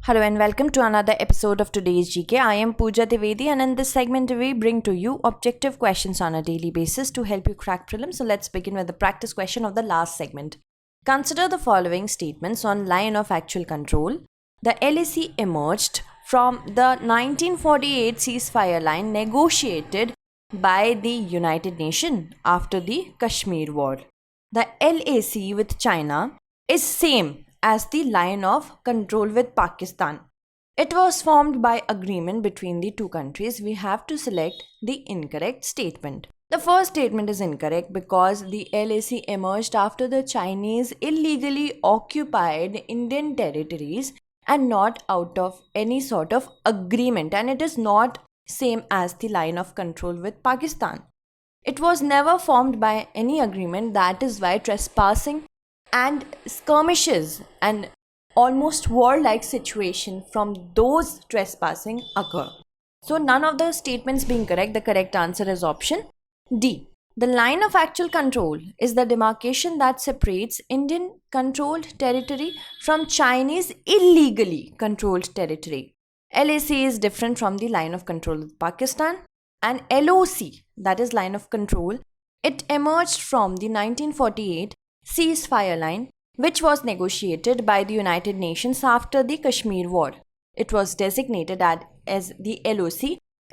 Hello and welcome to another episode of today's GK. I am Pooja Trivedi, and in this segment we bring to you objective questions on a daily basis to help you crack prelims. So let's begin with the practice question of the last segment. Consider the following statements on line of actual control. The LAC emerged from the 1948 ceasefire line negotiated by the United Nations after the Kashmir War. The LAC with China is same as the line of control with Pakistan. It was formed by agreement between the two countries. We have to select the incorrect statement. The first statement is incorrect because the LAC emerged after the Chinese illegally occupied Indian territories and not out of any sort of agreement, and it is not same as the line of control with Pakistan. It was never formed by any agreement. That is why trespassing and skirmishes and almost warlike situation from those trespassing occur. So none of the statements being correct. The correct answer is option D. The line of actual control is the demarcation that separates Indian controlled territory from Chinese illegally controlled territory. LAC is different from the line of control with Pakistan, and LOC, that is line of control, it emerged from the 1948 ceasefire line, which was negotiated by the United Nations after the Kashmir War. It was designated as the LOC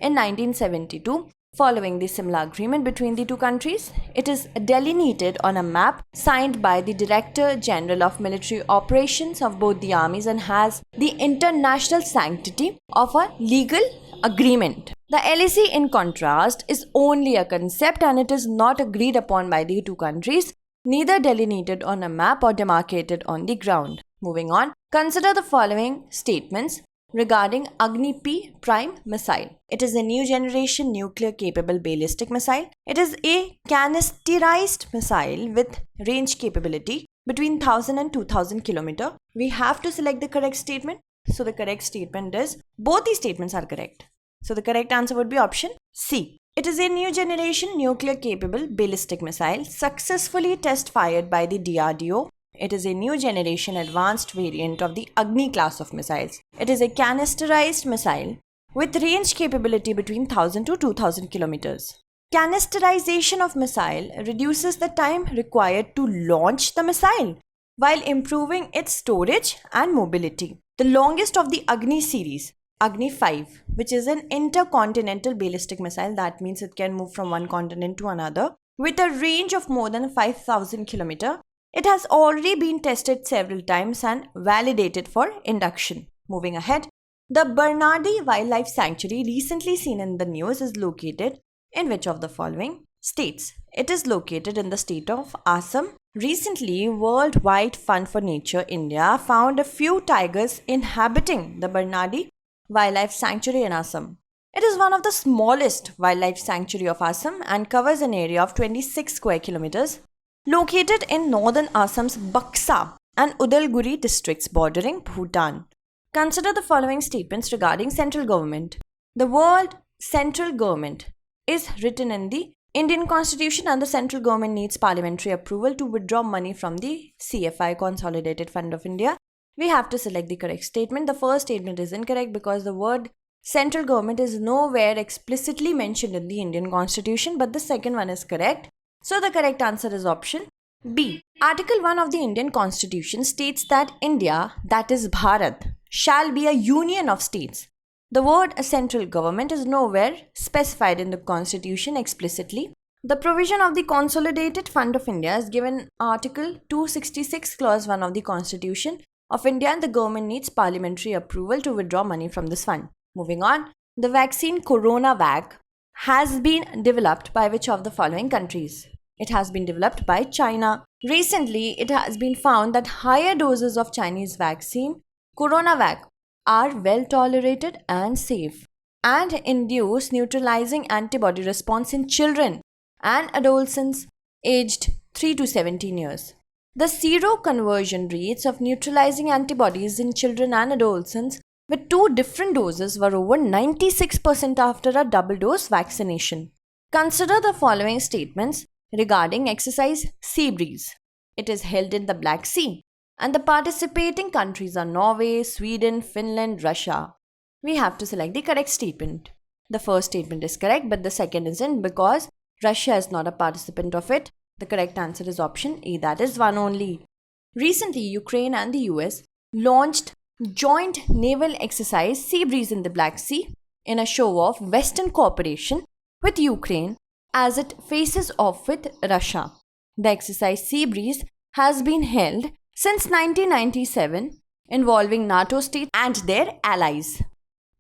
in 1972 following the similar agreement between the two countries. It is delineated on a map signed by the Director General of Military Operations of both the armies and has the international sanctity of a legal agreement. The LAC, in contrast, is only a concept and it is not agreed upon by the two countries, neither delineated on a map or demarcated on the ground. Moving on, consider the following statements regarding Agni P prime missile. It is a new generation nuclear capable ballistic missile. It is a canisterized missile with range capability between 1000 and 2000 km. We have to select the correct statement. So the correct statement is, both these statements are correct. So the correct answer would be option C. It is a new generation nuclear capable ballistic missile successfully test fired by the DRDO. It is a new generation advanced variant of the Agni class of missiles. It is a canisterized missile with range capability between 1000 to 2000 kilometers. Canisterization of missile reduces the time required to launch the missile while improving its storage and mobility. The longest of the Agni series, Agni 5, which is an intercontinental ballistic missile, that means it can move from one continent to another, with a range of more than 5000 km. It has already been tested several times and validated for induction. Moving ahead, the Bernardi Wildlife Sanctuary, recently seen in the news, is located in which of the following states? It is located in the state of Assam. Recently, World Wide Fund for Nature India found a few tigers inhabiting the Bernardi Wildlife Sanctuary in Assam. It is one of the smallest wildlife sanctuary of Assam and covers an area of 26 square kilometers, located in northern Assam's Baksa and Udalguri districts bordering Bhutan. Consider the following statements regarding central government. The word central government is written in the Indian Constitution, and the central government needs parliamentary approval to withdraw money from the CFI, Consolidated Fund of India. We have to select the correct statement. The first statement is incorrect because the word central government is nowhere explicitly mentioned in the Indian Constitution, but the second one is correct. So the correct answer is option B. Article 1 of the Indian Constitution states that India, that is Bharat, shall be a union of states. The word central government is nowhere specified in the Constitution explicitly. The provision of the Consolidated Fund of India is given Article 266 Clause 1 of the Constitution of India, and the government needs parliamentary approval to withdraw money from this fund. Moving on, the vaccine CoronaVac has been developed by which of the following countries? It has been developed by China. Recently, it has been found that higher doses of Chinese vaccine CoronaVac are well tolerated and safe and induce neutralizing antibody response in children and adolescents aged 3 to 17 years. The seroconversion rates of neutralizing antibodies in children and adolescents with two different doses were over 96% after a double dose vaccination. Consider the following statements regarding exercise Sea Breeze. It is held in the Black Sea. And the participating countries are Norway, Sweden, Finland, Russia. We have to select the correct statement. The first statement is correct, but the second isn't because Russia is not a participant of it. The correct answer is option A, that is one only. Recently, Ukraine and the US launched joint naval exercise Sea Breeze in the Black Sea in a show of Western cooperation with Ukraine as it faces off with Russia. The exercise Sea Breeze has been held since 1997, involving NATO states and their allies.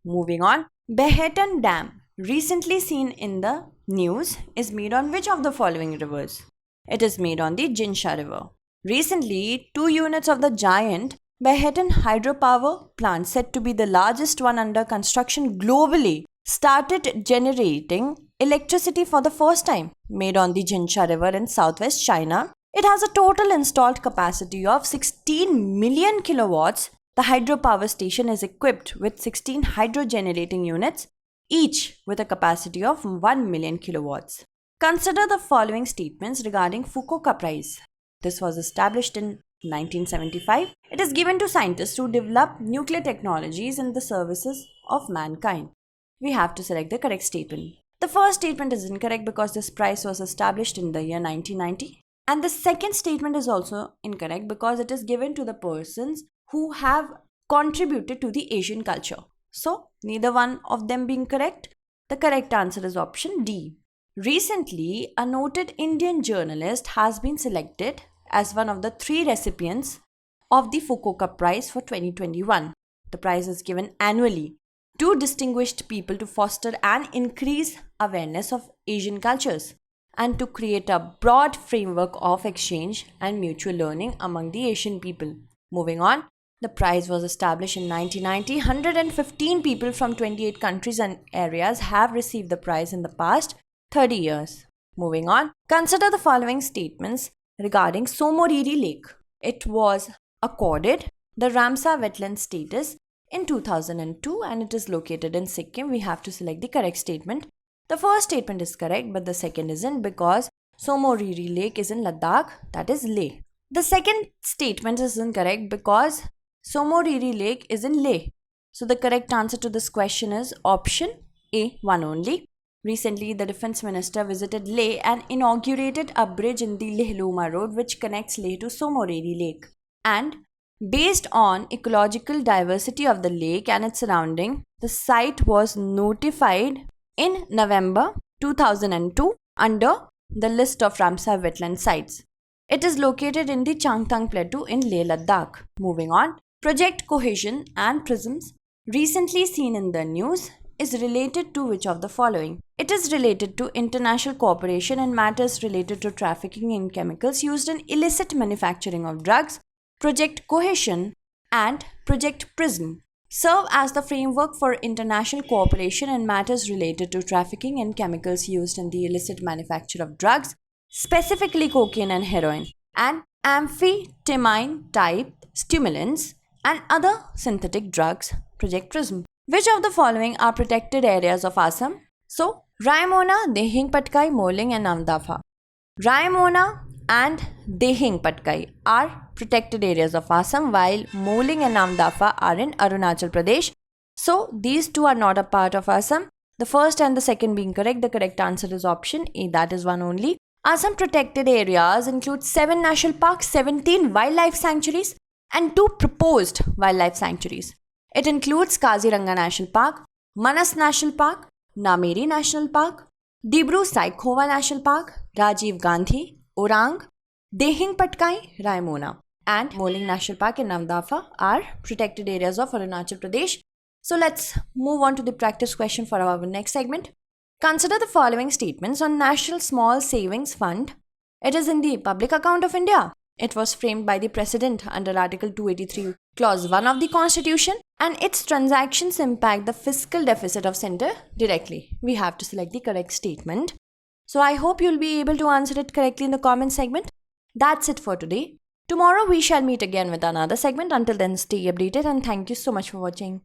Moving on, Behetan Dam, recently seen in the news, is made on which of the following rivers? It is made on the Jinsha River. Recently, 2 units of the giant Behetan hydropower plant, said to be the largest one under construction globally, started generating electricity for the first time, made on the Jinsha River in southwest China. It has a total installed capacity of 16 million kilowatts. The hydropower station is equipped with 16 hydro-generating units, each with a capacity of 1 million kilowatts. Consider the following statements regarding Fukuoka Prize. This was established in 1975. It is given to scientists who develop nuclear technologies in the services of mankind. We have to select the correct statement. The first statement is incorrect because this prize was established in the year 1990. And the second statement is also incorrect because it is given to the persons who have contributed to the Asian culture. So, neither one of them being correct. The correct answer is option D. Recently, a noted Indian journalist has been selected as one of the 3 recipients of the Fukuoka Prize for 2021. The prize is given annually to distinguished people to foster and increase awareness of Asian cultures and to create a broad framework of exchange and mutual learning among the Asian people. Moving on, the prize was established in 1990. 115 people from 28 countries and areas have received the prize in the past 30 years. Moving on, consider the following statements regarding Somoriri Lake. It was accorded the Ramsar wetland status in 2002 and it is located in Sikkim. We have to select the correct statement. The first statement is correct, but the second isn't because Somoriri Lake is in Ladakh, that is Leh. The second statement is incorrect because Somoriri Lake is in Leh. So the correct answer to this question is option A, one only. Recently, the Defence Minister visited Leh and inaugurated a bridge in the Leh-Luma road which connects Leh to Somoriri Lake. And based on ecological diversity of the lake and its surrounding, the site was notified in November 2002 under the list of Ramsar wetland sites. It is located in the Changtang Plateau in Leh Ladakh. Moving on, Project Cohesion and PRISMS, recently seen in the news, is related to which of the following? It is related to international cooperation in matters related to trafficking in chemicals used in illicit manufacturing of drugs. Project Cohesion and Project PRISM serve as the framework for international cooperation in matters related to trafficking in chemicals used in the illicit manufacture of drugs, specifically cocaine and heroin, and amphetamine type stimulants and other synthetic drugs. Project PRISM. Which of the following are protected areas of Assam? So, Raimona, Dehing Patkai, Moling and Namdapha. Raimona and Dehing Patkai are protected areas of Assam, while Moling and Namdapha are in Arunachal Pradesh. So, these two are not a part of Assam. The first and the second being correct. The correct answer is option A, that is one only. Assam protected areas include 7 national parks, 17 wildlife sanctuaries and 2 proposed wildlife sanctuaries. It includes Kaziranga National Park, Manas National Park, Nameri National Park, Dibru-Saikhowa National Park, Rajiv Gandhi, Orang, Dehing Patkai, Raimona and Moling National Park in Namdapha are protected areas of Arunachal Pradesh. So let's move on to the practice question for our next segment. Consider the following statements on National Small Savings Fund. It is in the public account of India. It was framed by the President under Article 283, Clause 1 of the Constitution, and its transactions impact the fiscal deficit of Centre directly. We have to select the correct statement. So I hope you'll be able to answer it correctly in the comment segment. That's it for today. Tomorrow we shall meet again with another segment. Until then, stay updated and thank you so much for watching.